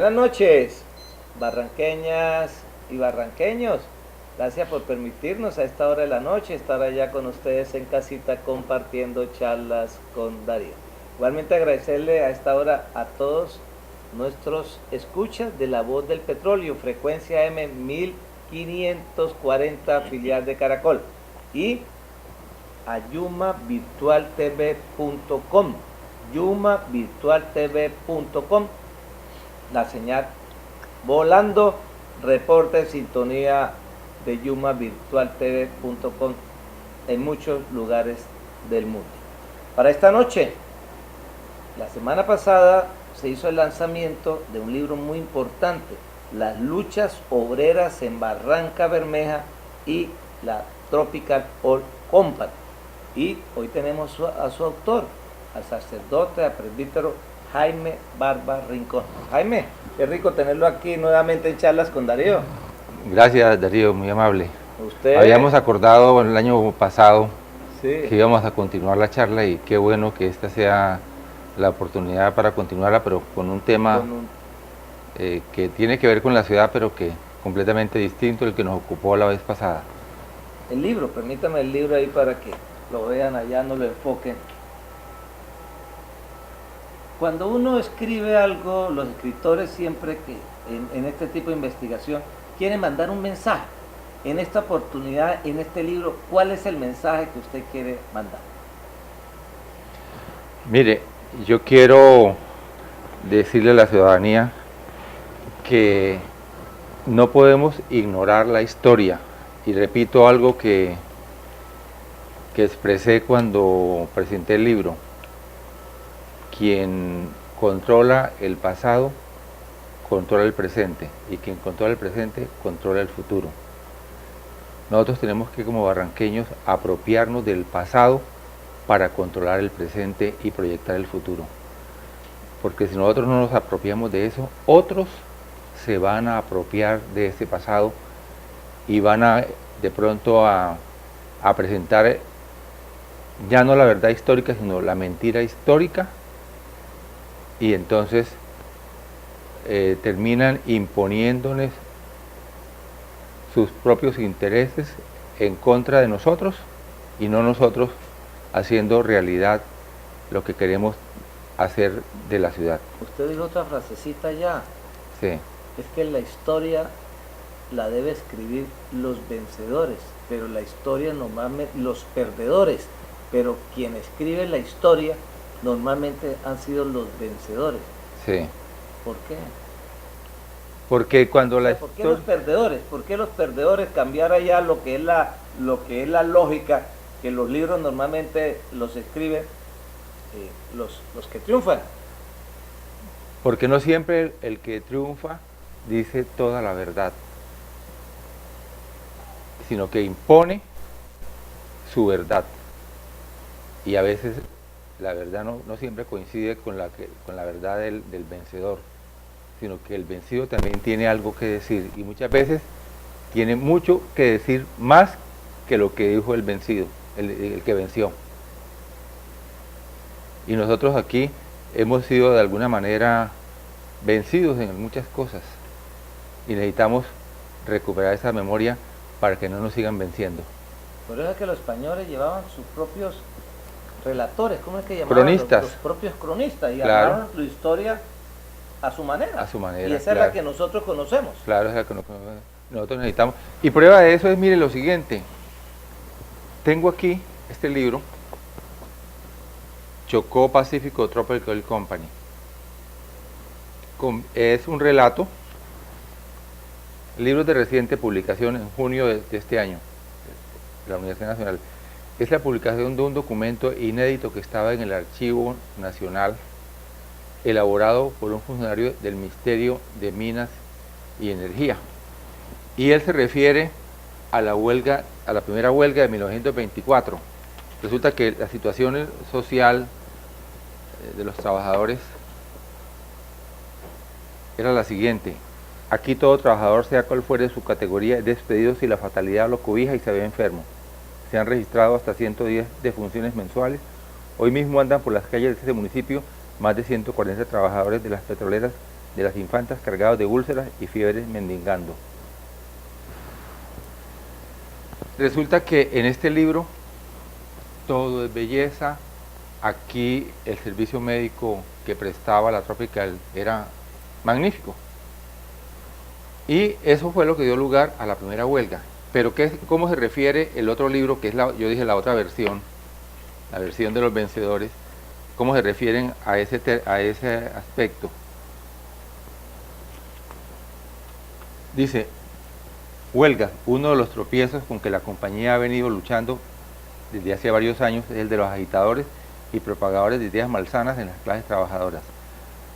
Buenas noches, barranqueñas y barranqueños. Gracias por permitirnos a esta hora de la noche estar allá con ustedes en casita compartiendo charlas con Darío. Igualmente agradecerle a esta hora a todos nuestros escuchas de La Voz del Petróleo, frecuencia M 1540, filial de Caracol, y a yumavirtualtv.com, yumavirtualtv.com, la señal volando, reporte en sintonía de yumavirtualtv.com en muchos lugares del mundo. Para esta noche, la semana pasada se hizo el lanzamiento de un libro muy importante, Las luchas obreras en Barranca Bermeja y la Tropical Oil Company. Y hoy tenemos a su autor, al sacerdote, al presbítero Jaime Barba Rincón. Jaime, qué rico tenerlo aquí nuevamente en charlas con Darío. Gracias, Darío, muy amable. Usted... Habíamos acordado el año pasado sí, que íbamos a continuar la charla y qué bueno que esta sea la oportunidad para continuarla, pero con un tema que tiene que ver con la ciudad, pero que completamente distinto al que nos ocupó la vez pasada. El libro, permítame el libro ahí para que lo vean allá, no lo enfoquen. Cuando uno escribe algo, los escritores siempre que en este tipo de investigación quieren mandar un mensaje. En esta oportunidad, en este libro, ¿cuál es el mensaje que usted quiere mandar? Mire, yo quiero decirle a la ciudadanía que no podemos ignorar la historia. Y repito algo que expresé cuando presenté el libro. Quien controla el pasado, controla el presente, y quien controla el presente, controla el futuro. Nosotros tenemos que, como barranqueños, apropiarnos del pasado para controlar el presente y proyectar el futuro. Porque si nosotros no nos apropiamos de eso, otros se van a apropiar de ese pasado y van a, de pronto, a presentar ya no la verdad histórica, sino la mentira histórica, y entonces terminan imponiéndoles sus propios intereses en contra de nosotros y no nosotros haciendo realidad lo que queremos hacer de la ciudad. Usted dijo otra frasecita ya. Sí. Es que la historia la debe escribir los vencedores, pero la historia normalmente, los perdedores, pero quien escribe la historia normalmente han sido los vencedores. Sí. ¿Por qué? Porque cuando la ¿Por qué los perdedores? ¿Por qué los perdedores cambiar allá lo que es la lógica que los libros normalmente los escriben los que triunfan? Porque no siempre el que triunfa dice toda la verdad, sino que impone su verdad. Y a veces la verdad no siempre coincide con la verdad del vencedor, sino que el vencido también tiene algo que decir, y muchas veces tiene mucho que decir más que lo que dijo el vencido, el que venció. Y nosotros aquí hemos sido de alguna manera vencidos en muchas cosas, y necesitamos recuperar esa memoria para que no nos sigan venciendo. Por eso es que los españoles llevaban sus propios relatores, ¿cómo es que llamaban? Cronistas. Los propios cronistas, y claro, hablaban su historia a su manera. A su manera. Y esa claro, es la que nosotros conocemos. Claro, esa es la que nosotros necesitamos. Y prueba de eso es, mire, lo siguiente. Tengo aquí este libro, Chocó Pacífico Tropical Oil Company. Es un relato, libro de reciente publicación en junio de este año, de la Universidad Nacional. Es la publicación de un documento inédito que estaba en el Archivo Nacional, elaborado por un funcionario del Ministerio de Minas y Energía. Y él se refiere a la huelga, a la primera huelga de 1924. Resulta que la situación social de los trabajadores era la siguiente: aquí todo trabajador, sea cual fuere su categoría, es despedido si la fatalidad lo cobija y se ve enfermo. Se han registrado hasta 110 defunciones mensuales. Hoy mismo andan por las calles de este municipio más de 140 trabajadores de las petroleras de las infantas cargados de úlceras y fiebres mendigando. Resulta que en este libro todo es belleza. Aquí el servicio médico que prestaba la Tropical era magnífico. Y eso fue lo que dio lugar a la primera huelga. Pero ¿cómo se refiere el otro libro, que es yo dije la otra versión, la versión de los vencedores? ¿Cómo se refieren a ese aspecto? Dice, huelga, uno de los tropiezos con que la compañía ha venido luchando desde hace varios años es el de los agitadores y propagadores de ideas malsanas en las clases trabajadoras.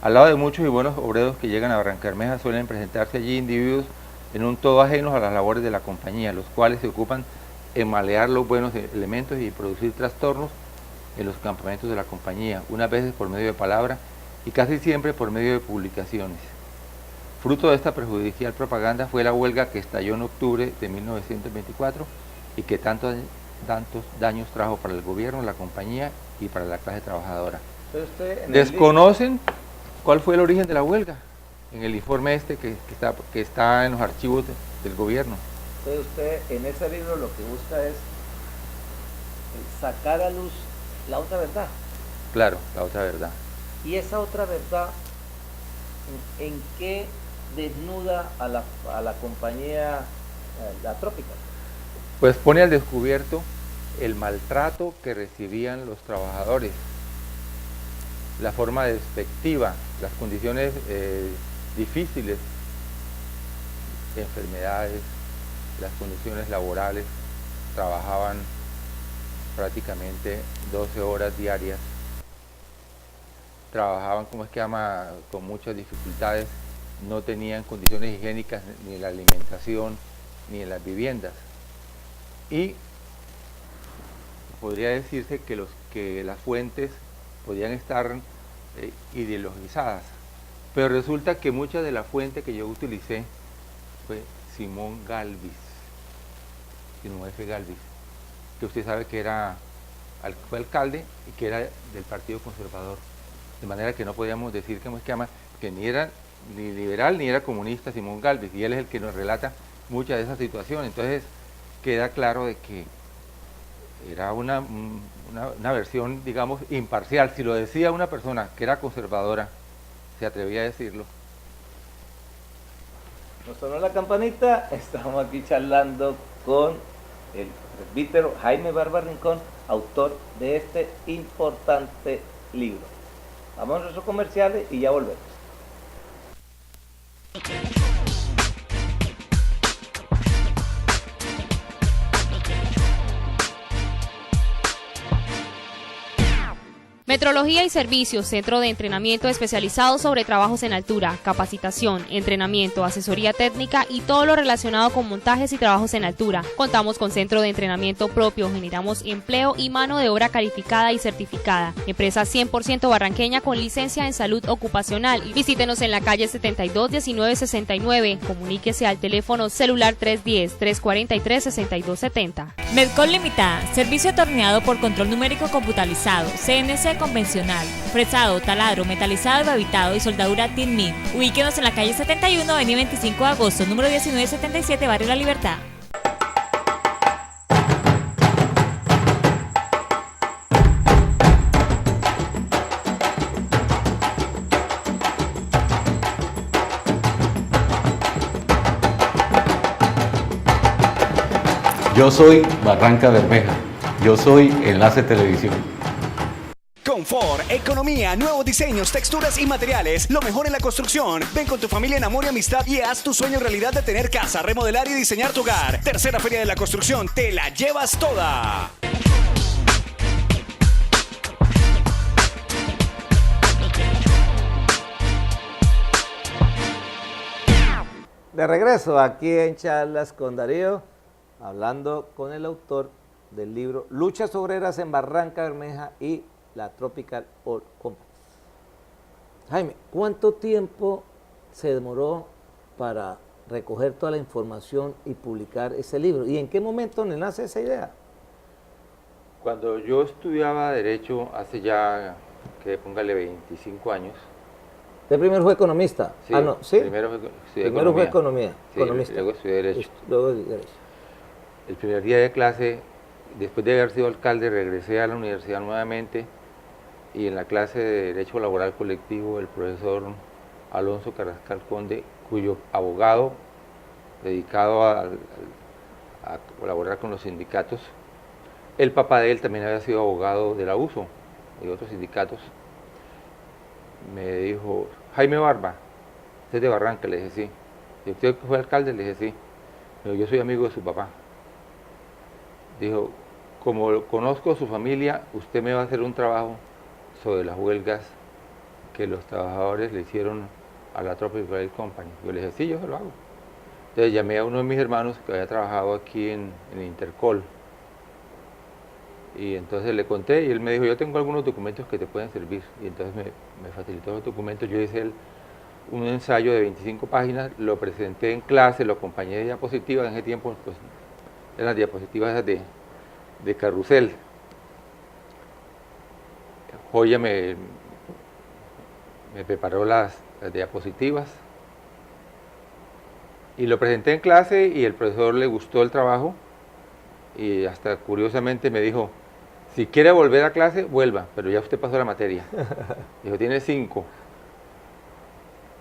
Al lado de muchos y buenos obreros que llegan a Barrancabermeja suelen presentarse allí individuos en un todo ajenos a las labores de la compañía, los cuales se ocupan en malear los buenos elementos y producir trastornos en los campamentos de la compañía, unas veces por medio de palabra y casi siempre por medio de publicaciones. Fruto de esta perjudicial propaganda fue la huelga que estalló en octubre de 1924 y que tantos daños trajo para el gobierno, la compañía y para la clase trabajadora. Desconocen cuál fue el origen de la huelga en el informe que está en los archivos del gobierno. Entonces usted en ese libro lo que busca es sacar a luz la otra verdad. Claro, la otra verdad. Y esa otra verdad, ¿en qué desnuda a la compañía, la Tropical? Pues pone al descubierto el maltrato que recibían los trabajadores, la forma despectiva, las condiciones difíciles, enfermedades, las condiciones laborales. Trabajaban prácticamente 12 horas diarias, trabajaban, con muchas dificultades, no tenían condiciones higiénicas ni en la alimentación ni en las viviendas. Y podría decirse que las fuentes podían estar ideologizadas, pero resulta que mucha de la fuente que yo utilicé fue Simón Galvis, Simón F. Galvis, que usted sabe que fue alcalde y que era del Partido Conservador, de manera que no podíamos decir que ni era ni liberal ni era comunista Simón Galvis, y él es el que nos relata muchas de esas situaciones. Entonces queda claro de que era una versión, digamos, imparcial. Si lo decía una persona que era conservadora, se atrevía a decirlo. Nos sonó la campanita, estamos aquí charlando con el presbítero Jaime Barba Rincón, autor de este importante libro. Vamos a nuestros comerciales y ya volvemos. Metrología y Servicios, centro de entrenamiento especializado sobre trabajos en altura, capacitación, entrenamiento, asesoría técnica y todo lo relacionado con montajes y trabajos en altura. Contamos con centro de entrenamiento propio, generamos empleo y mano de obra calificada y certificada. Empresa 100% barranqueña con licencia en salud ocupacional. Visítenos en la calle 72 1969. Comuníquese al teléfono celular 310-343-6270. Medcol Limitada, servicio atorneado por control numérico computarizado, CNC convencional, fresado, taladro, metalizado y babitado y soldadura Tin Min. Ubíquenos en la calle 71, avenida 25 de agosto, número 1977, barrio La Libertad. Yo soy Barrancabermeja, yo soy Enlace Televisión. Confort, economía, nuevos diseños, texturas y materiales, lo mejor en la construcción. Ven con tu familia en amor y amistad y haz tu sueño realidad de tener casa, remodelar y diseñar tu hogar. Tercera Feria de la Construcción, te la llevas toda. De regreso aquí en Charlas con Darío, hablando con el autor del libro Luchas Obreras en Barrancabermeja y la Tropical Oil Company. Jaime, ¿cuánto tiempo se demoró para recoger toda la información y publicar ese libro? ¿Y en qué momento le nace esa idea? Cuando yo estudiaba Derecho, hace ya, que póngale 25 años, Usted primero fue economista. Sí, Ah, no, ¿sí? Primero Fue economía, Sí, economista. luego estudié Derecho. Luego Derecho. El primer día de clase, después de haber sido alcalde, regresé a la universidad nuevamente y en la clase de Derecho Laboral Colectivo, el profesor Alonso Carrascal Conde, cuyo abogado dedicado a colaborar con los sindicatos, el papá de él también había sido abogado del abuso y de otros sindicatos, me dijo, Jaime Barba, usted es de Barranca, le dije sí. ¿Y usted fue alcalde? Le dije sí. Pero yo soy amigo de su papá. Dijo, como conozco a su familia, usted me va a hacer un trabajo sobre las huelgas que los trabajadores le hicieron a la Tropical Rail Company. Yo le dije, sí, yo se lo hago. Entonces llamé a uno de mis hermanos que había trabajado aquí en Intercol. Y entonces le conté y él me dijo, yo tengo algunos documentos que te pueden servir. Y entonces me facilitó los documentos. Yo hice un ensayo de 25 páginas, lo presenté en clase, lo acompañé de diapositivas. En ese tiempo pues, eran las diapositivas esas de carrusel. Joya me preparó las diapositivas y lo presenté en clase y el profesor le gustó el trabajo y hasta curiosamente me dijo, si quiere volver a clase, vuelva, pero ya usted pasó la materia. Dijo, tiene 5.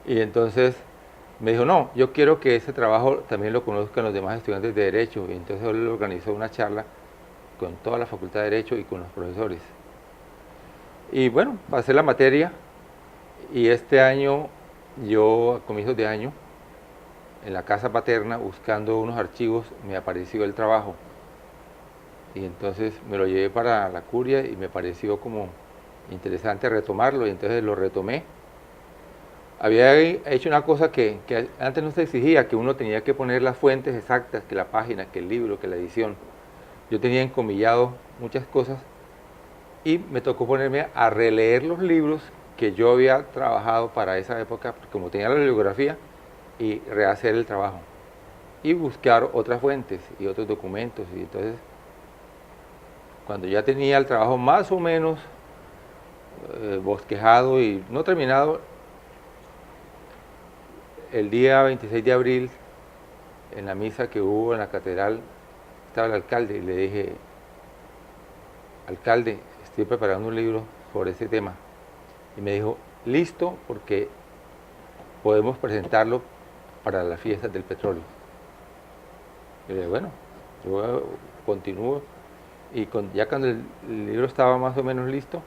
Y entonces me dijo, no, yo quiero que ese trabajo también lo conozcan los demás estudiantes de Derecho. Y entonces él organizó una charla con toda la Facultad de Derecho y con los profesores. Y bueno, pasé la materia y este año, yo a comienzos de año, en la casa paterna, buscando unos archivos, me apareció el trabajo. Y entonces me lo llevé para la curia y me pareció como interesante retomarlo y entonces lo retomé. Había hecho una cosa que antes no se exigía, que uno tenía que poner las fuentes exactas, que la página, que el libro, que la edición. Yo tenía encomillado muchas cosas y me tocó ponerme a releer los libros que yo había trabajado para esa época, porque como tenía la bibliografía, y rehacer el trabajo. Y buscar otras fuentes y otros documentos. Y entonces, cuando ya tenía el trabajo más o menos bosquejado y no terminado, el día 26 de abril, en la misa que hubo en la catedral, estaba el alcalde y le dije, alcalde, estoy preparando un libro sobre ese tema. Y me dijo, listo, porque podemos presentarlo para las fiestas del petróleo. Y le dije, bueno, yo continúo. Y ya cuando el libro estaba más o menos listo,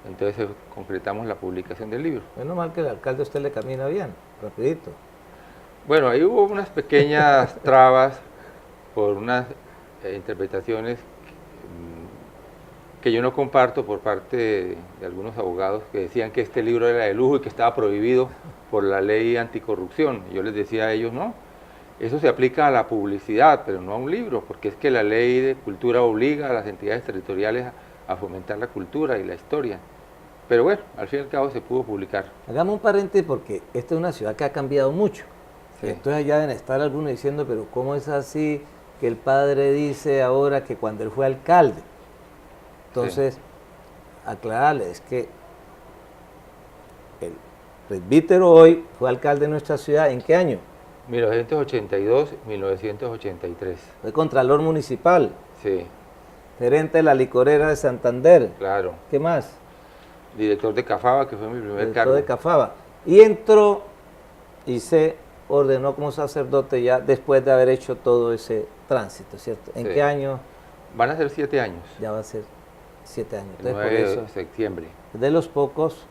entonces concretamos la publicación del libro. Menos mal que el alcalde a usted le camina bien, rapidito. Bueno, ahí hubo unas pequeñas trabas por unas interpretaciones que yo no comparto por parte de algunos abogados que decían que este libro era de lujo y que estaba prohibido por la ley anticorrupción. Yo les decía a ellos, no, eso se aplica a la publicidad, pero no a un libro, porque es que la ley de cultura obliga a las entidades territoriales a fomentar la cultura y la historia. Pero bueno, al fin y al cabo se pudo publicar. Hagamos un paréntesis porque esta es una ciudad que ha cambiado mucho. Sí. Entonces allá deben estar algunos diciendo, pero ¿cómo es así que el padre dice ahora que cuando él fue alcalde? Entonces, aclararles que el presbítero hoy fue alcalde de nuestra ciudad, ¿en qué año? 1982, 1983. Fue contralor municipal, Sí, gerente de la licorera de Santander. claro. ¿Qué más? Director de Cafaba, que fue mi primer Director cargo. de Cafaba. Y entró y se ordenó como sacerdote ya después de haber hecho todo ese tránsito, ¿cierto? ¿En Sí. qué año? Van a ser 7 años. Ya va a ser 7 años. El Entonces, 9 por eso, de septiembre. es de los pocos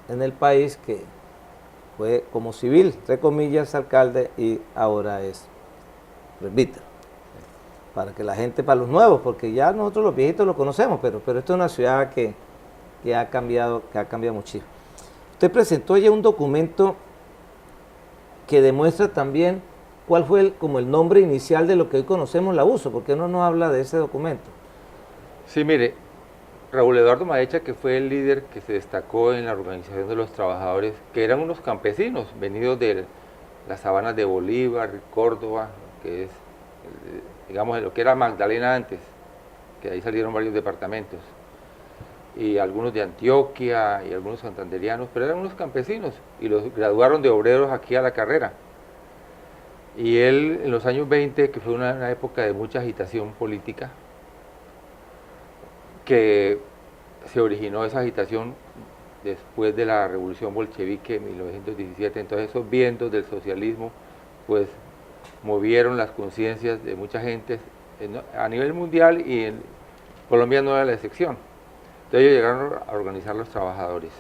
en el país que fue como civil, entre comillas, alcalde y ahora es presbítero. Para que la gente, para los nuevos, porque ya nosotros los viejitos lo conocemos, pero esto es una ciudad que ha cambiado muchísimo. Usted presentó ya un documento que demuestra también cuál fue como el nombre inicial de lo que hoy conocemos el abuso, porque no nos habla de ese documento. Sí, mire, Raúl Eduardo Maecha, que fue el líder que se destacó en la organización de los trabajadores, que eran unos campesinos venidos de las sabanas de Bolívar, Córdoba, que es, digamos, lo que era Magdalena antes, que ahí salieron varios departamentos. y algunos de Antioquia y algunos santanderianos, pero eran unos campesinos y los graduaron de obreros aquí a la carrera. Y él en los años 20, que fue una época de mucha agitación política, que se originó esa agitación después de la revolución bolchevique en 1917, entonces esos vientos del socialismo pues movieron las conciencias de mucha gente a nivel mundial, y en Colombia no era la excepción. Entonces ellos llegaron a organizar los trabajadores.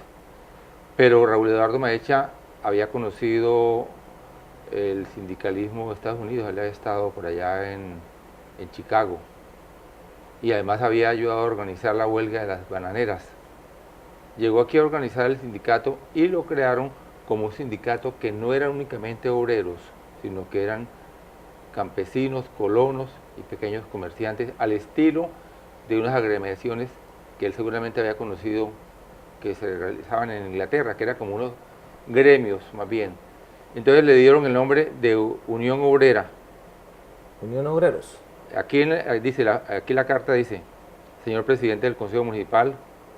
Pero Raúl Eduardo Maecha había conocido el sindicalismo de Estados Unidos, él había estado por allá en Chicago, y además había ayudado a organizar la huelga de las bananeras. Llegó aquí a organizar el sindicato y lo crearon como un sindicato que no eran únicamente obreros, sino que eran campesinos, colonos y pequeños comerciantes, al estilo de unas agremiaciones que él seguramente había conocido que se realizaban en Inglaterra, que eran como unos gremios más bien. Entonces le dieron el nombre de Unión Obrera. Unión Obreros. Aquí, aquí la carta dice: señor presidente del Consejo Municipal,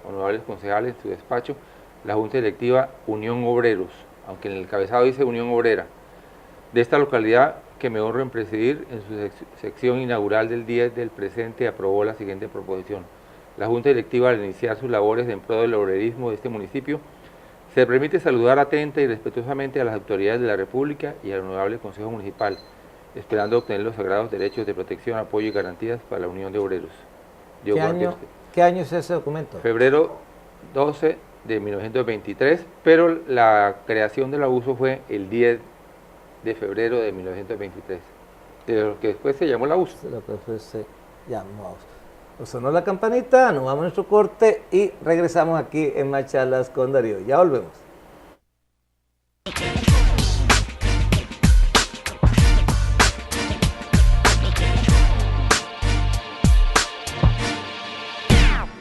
honorables concejales, en su despacho, la Junta Directiva Unión Obreros, aunque en el encabezado dice Unión Obrera, de esta localidad que me honro en presidir, en su sección inaugural del 10 del presente aprobó la siguiente proposición. La Junta Directiva, al iniciar sus labores en pro del obrerismo de este municipio, se permite saludar atenta y respetuosamente a las autoridades de la República y al honorable Consejo Municipal, esperando obtener los sagrados derechos de protección, apoyo y garantías para la Unión de Obreros. ¿Qué año es ese documento? Febrero 12 de 1923, pero la creación del abuso fue el 10 de febrero de 1923, de lo que después se llamó la USO. De lo que después se llamó USO. Pues sonó la campanita, nos vamos a nuestro corte y regresamos aquí en Más Charlas con Darío. Ya volvemos.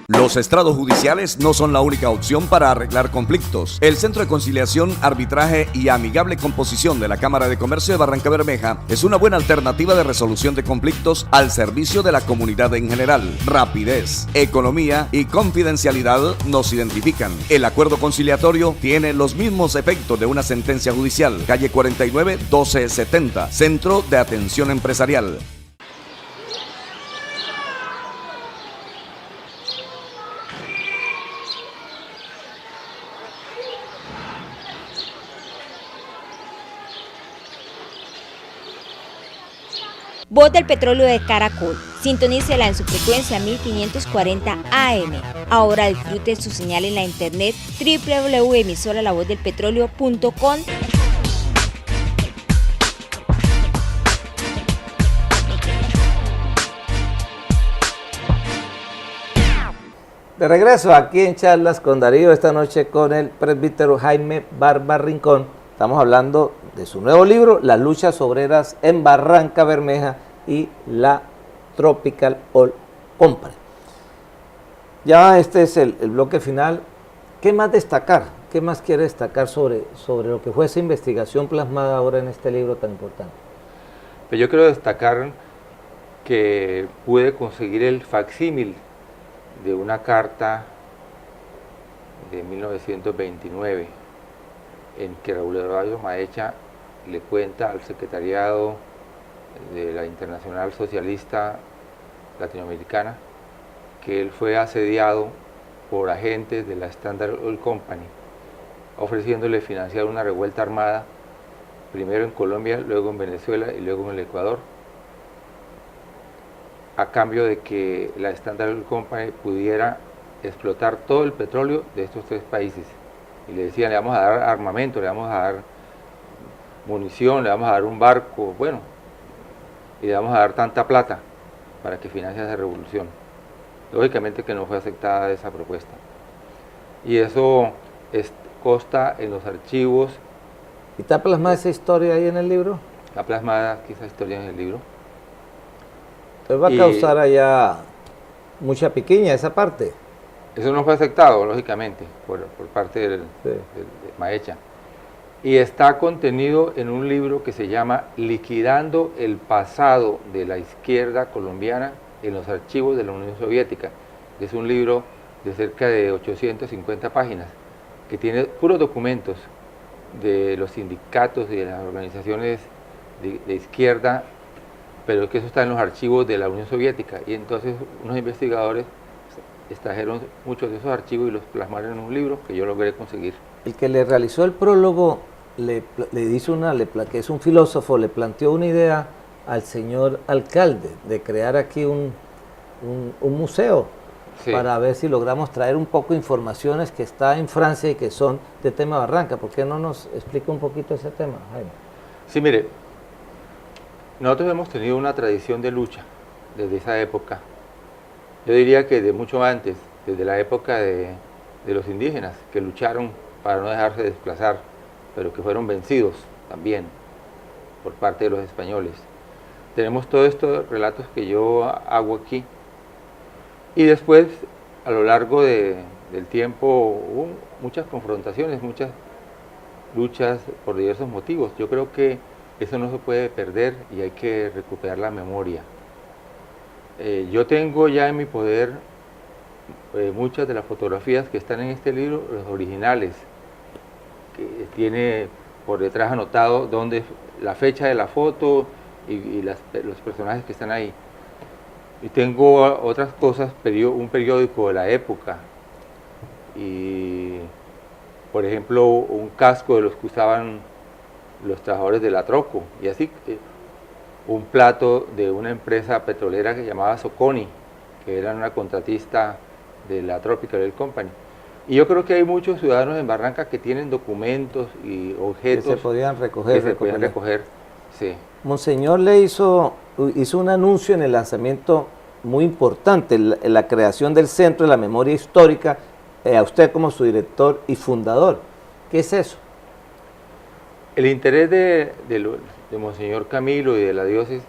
Los estrados judiciales no son la única opción para arreglar conflictos. El Centro de Conciliación, Arbitraje y Amigable Composición de la Cámara de Comercio de Barrancabermeja es una buena alternativa de resolución de conflictos al servicio de la comunidad en general. Rapidez, economía y confidencialidad nos identifican. El acuerdo conciliatorio tiene los mismos efectos de una sentencia judicial. Calle 49, 1270, Centro de Atención Empresarial. Voz del Petróleo de Caracol. Sintonícela en su frecuencia 1540 AM. Ahora disfrute su señal en la internet www.emisoralavozdelpetroleo.com. De regreso aquí en Charlas con Darío, esta noche con el presbítero Jaime Barba Rincón. Estamos hablando de su nuevo libro, Las luchas obreras en Barrancabermeja y la Tropical Oil Company. Ya este es el bloque final. ¿Qué más destacar? ¿Qué más quiere destacar sobre lo que fue esa investigación plasmada ahora en este libro tan importante? Pues yo quiero destacar que pude conseguir el facsímil de una carta de 1929 en que Raúl Eduardo Maecha le cuenta al secretariado de la Internacional Socialista Latinoamericana que él fue asediado por agentes de la Standard Oil Company, ofreciéndole financiar una revuelta armada, primero en Colombia, luego en Venezuela y luego en el Ecuador, a cambio de que la Standard Oil Company pudiera explotar todo el petróleo de estos tres países. Y le decían, le vamos a dar armamento, le vamos a dar munición, le vamos a dar un barco, bueno, y le vamos a dar tanta plata para que financie esa revolución. Lógicamente que no fue aceptada esa propuesta. Y eso consta en los archivos. ¿Y está plasmada esa historia ahí en el libro? Está plasmada aquí esa historia en el libro. Entonces va a causar allá mucha piquiña esa parte. Eso no fue aceptado, lógicamente, por parte de Maecha. Y está contenido en un libro que se llama Liquidando el pasado de la izquierda colombiana en los archivos de la Unión Soviética. Es un libro de cerca de 850 páginas, que tiene puros documentos de los sindicatos y de las organizaciones de izquierda, pero que eso está en los archivos de la Unión Soviética, y entonces unos investigadores extrajeron muchos de esos archivos y los plasmaron en un libro que yo logré conseguir. El que le realizó el prólogo le hizo que es un filósofo, le planteó una idea al señor alcalde de crear aquí un museo, sí, para ver si logramos traer un poco de informaciones que está en Francia y que son de tema Barranca. ¿Por qué no nos explica un poquito ese tema, Jaime? Sí, mire, nosotros hemos tenido una tradición de lucha desde esa época. Yo diría que de mucho antes, desde la época de los indígenas, que lucharon para no dejarse desplazar, pero que fueron vencidos también por parte de los españoles. Tenemos todos estos relatos que yo hago aquí. Y después, a lo largo del tiempo, hubo muchas confrontaciones, muchas luchas por diversos motivos. Yo creo que eso no se puede perder y hay que recuperar la memoria. Yo tengo ya en mi poder muchas de las fotografías que están en este libro, los originales, que tiene por detrás anotado dónde la fecha de la foto y los personajes que están ahí. Y tengo otras cosas, un periódico de la época, y por ejemplo un casco de los que usaban los trabajadores del Atroco, y así un plato de una empresa petrolera que se llamaba Soconi, que era una contratista de la Tropical Oil Company. Y yo creo que hay muchos ciudadanos en Barranca que tienen documentos y objetos que se podían recoger. Sí. Monseñor le hizo un anuncio en el lanzamiento muy importante, en la creación del Centro de la Memoria Histórica, a usted como su director y fundador. ¿Qué es eso? El interés de Monseñor Camilo y de la diócesis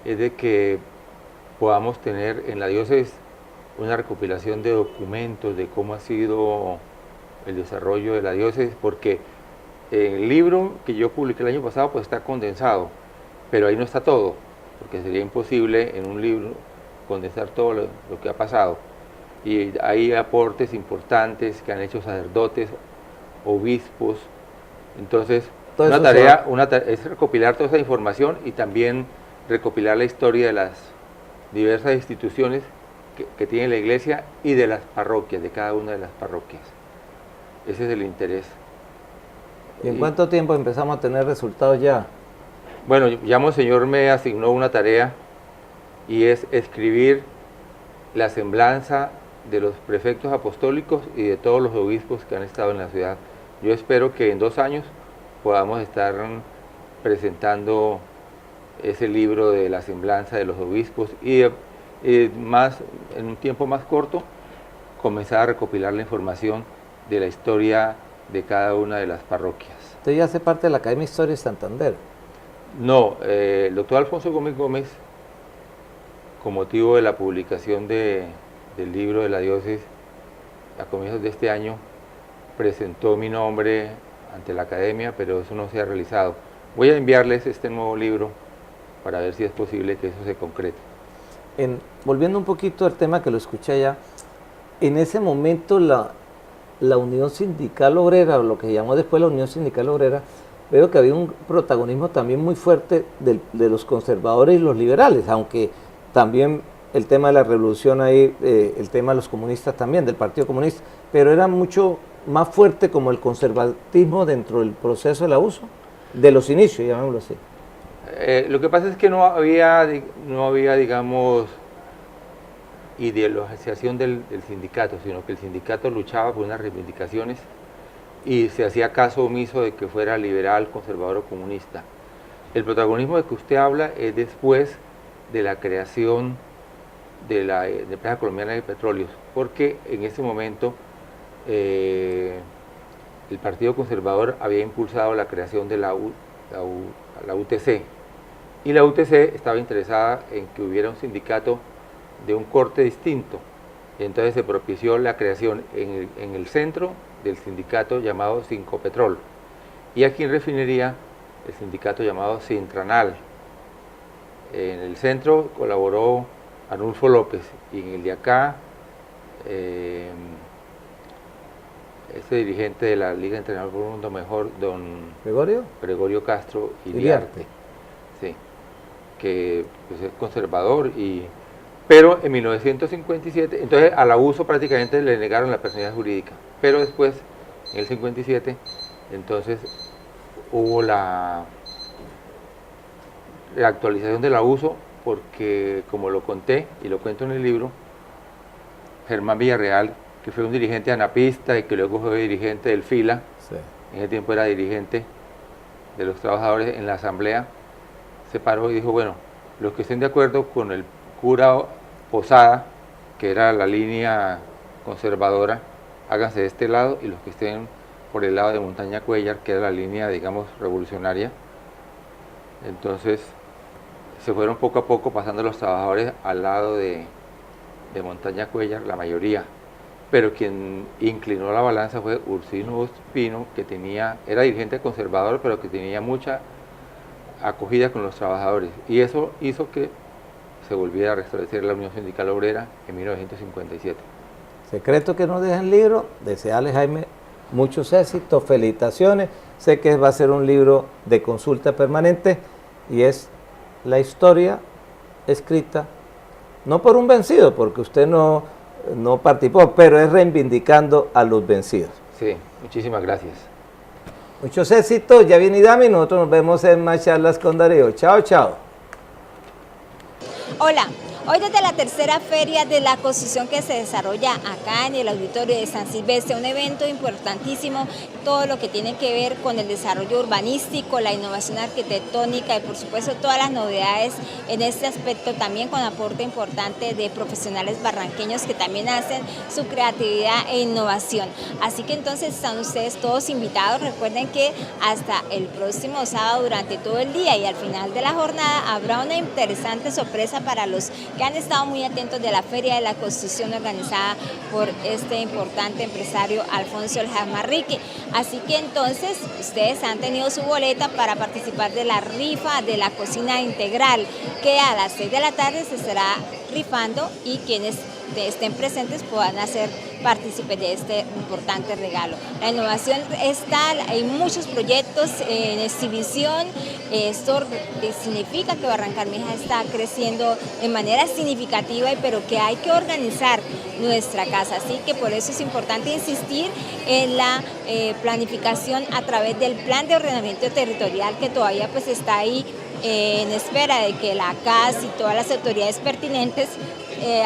es de que podamos tener en la diócesis una recopilación de documentos de cómo ha sido el desarrollo de la diócesis, porque el libro que yo publiqué el año pasado pues está condensado, pero ahí no está todo, porque sería imposible en un libro condensar todo lo que ha pasado. Y hay aportes importantes que han hecho sacerdotes, obispos. Entonces, una tarea es recopilar toda esa información y también recopilar la historia de las diversas instituciones que tiene la iglesia y de las parroquias, de cada una de las parroquias. Ese es el interés. ¿Y en cuánto tiempo empezamos a tener resultados ya? Bueno, ya Monseñor me asignó una tarea y es escribir la semblanza de los prefectos apostólicos y de todos los obispos que han estado en la ciudad. Yo espero que en 2 años podamos estar presentando ese libro de la semblanza de los obispos y en un tiempo más corto comenzar a recopilar la información de la historia de cada una de las parroquias. ¿Usted ya hace parte de la Academia de Historia de Santander? No, el doctor Alfonso Gómez Gómez, con motivo de la publicación del libro de la diócesis a comienzos de este año, presentó mi nombre ante la academia, pero eso no se ha realizado. Voy a enviarles este nuevo libro para ver si es posible que eso se concrete. Volviendo un poquito al tema que lo escuché allá, en ese momento la Unión Sindical Obrera, o lo que se llamó después la Unión Sindical Obrera, veo que había un protagonismo también muy fuerte de los conservadores y los liberales, aunque también el tema de la revolución ahí, el tema de los comunistas también, del Partido Comunista, pero era mucho más fuerte como el conservatismo dentro del proceso de la USO, de los inicios, llamémoslo así. Lo que pasa es que no había digamos, ideologización del sindicato, sino que el sindicato luchaba por unas reivindicaciones y se hacía caso omiso de que fuera liberal, conservador o comunista. El protagonismo de que usted habla es después de la creación de la Empresa Colombiana de Petróleos, porque en ese momento el Partido Conservador había impulsado la creación de la UTC, y la UTC estaba interesada en que hubiera un sindicato de un corte distinto, y entonces se propició la creación en el centro del sindicato llamado Sincopetrol, y aquí en refinería el sindicato llamado Sintranal. En el centro colaboró Arnulfo López, y en el de acá este dirigente de la Liga Internacional por un Mundo Mejor, don Gregorio Castro Iriarte. Sí, que pues, es conservador, pero en 1957, entonces al abuso prácticamente le negaron la personalidad jurídica, pero después, en el 57, entonces hubo la actualización del abuso, porque como lo conté y lo cuento en el libro, Germán Villarreal, que fue un dirigente anapista y que luego fue dirigente del FILA, Sí. en ese tiempo era dirigente de los trabajadores en la asamblea, se paró y dijo, bueno, los que estén de acuerdo con el cura Posada, que era la línea conservadora, háganse de este lado, y los que estén por el lado de Montaña Cuéllar, que era la línea, digamos, revolucionaria. Entonces se fueron poco a poco pasando los trabajadores al lado de Montaña Cuéllar, la mayoría, pero quien inclinó la balanza fue Ursino Ospino, que era dirigente conservador, pero que tenía mucha acogida con los trabajadores, y eso hizo que se volviera a restablecer la Unión Sindical Obrera en 1957. Secreto que nos deja el libro, desearle, Jaime, muchos éxitos, felicitaciones. Sé que va a ser un libro de consulta permanente y es la historia escrita, no por un vencido, porque usted no participó, pero es reivindicando a los vencidos. Sí, muchísimas gracias. Muchos éxitos, ya viene Idami, nosotros nos vemos en más charlas con Darío. Chao, chao. Hola, hoy desde la tercera feria de la construcción que se desarrolla acá en el auditorio de San Silvestre, un evento importantísimo, todo lo que tiene que ver con el desarrollo urbanístico, la innovación arquitectónica y por supuesto todas las novedades en este aspecto, también con aporte importante de profesionales barranqueños que también hacen su creatividad e innovación. Así que entonces están ustedes todos invitados. Recuerden que hasta el próximo sábado durante todo el día y al final de la jornada habrá una interesante sorpresa para los que han estado muy atentos de la Feria de la Construcción organizada por este importante empresario Alfonso El Jamarrique. Así que entonces ustedes han tenido su boleta para participar de la rifa de la cocina integral, que a las 6 de la tarde se estará rifando y quienes estén presentes puedan hacer partícipes de este importante regalo. La innovación está, hay muchos proyectos en exhibición. Esto significa que Barrancabermeja está creciendo de manera significativa, pero que hay que organizar nuestra casa. Así que por eso es importante insistir en la planificación a través del plan de ordenamiento territorial, que todavía pues está ahí en espera de que la CAS y todas las autoridades pertinentes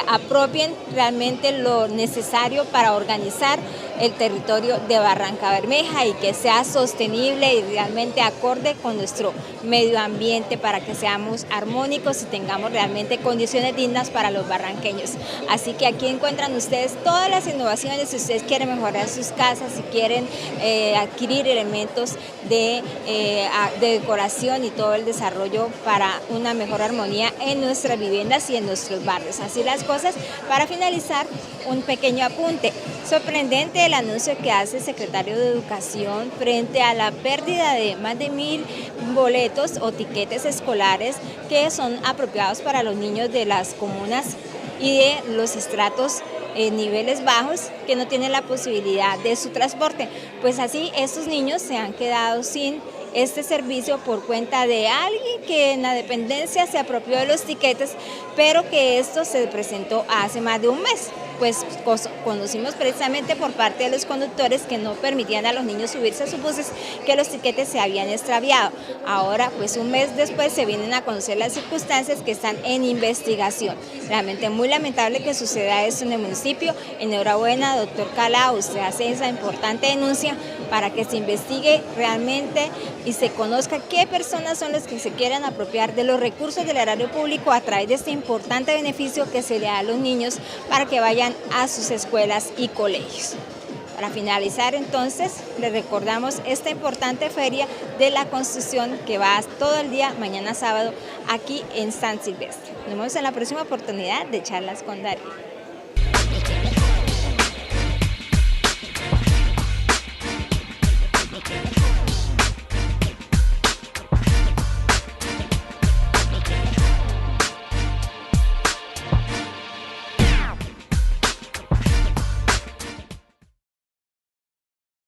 apropien realmente lo necesario para organizar el territorio de Barrancabermeja y que sea sostenible y realmente acorde con nuestro medio ambiente, para que seamos armónicos y tengamos realmente condiciones dignas para los barranqueños. Así que aquí encuentran ustedes todas las innovaciones. Si ustedes quieren mejorar sus casas, si quieren adquirir elementos de decoración y todo el desarrollo para una mejor armonía en nuestras viviendas y en nuestros barrios. Así las cosas. Para finalizar, un pequeño apunte. Sorprendente el anuncio que hace el secretario de Educación frente a la pérdida de más de 1000 boletos o tiquetes escolares que son apropiados para los niños de las comunas y de los estratos niveles bajos que no tienen la posibilidad de su transporte. Pues así estos niños se han quedado sin este servicio por cuenta de alguien que en la dependencia se apropió de los tiquetes, pero que esto se presentó hace más de un mes. Pues conocimos precisamente por parte de los conductores que no permitían a los niños subirse a sus buses, que los tiquetes se habían extraviado. Ahora, pues un mes después se vienen a conocer las circunstancias que están en investigación. Realmente muy lamentable que suceda esto en el municipio. Enhorabuena, doctor Calao, usted hace esa importante denuncia para que se investigue realmente y se conozca qué personas son las que se quieren apropiar de los recursos del erario público a través de este importante beneficio que se le da a los niños para que vayan a sus escuelas y colegios. Para finalizar, entonces, les recordamos esta importante feria de la construcción que va todo el día, mañana sábado, aquí en San Silvestre. Nos vemos en la próxima oportunidad de Charlas con Darío.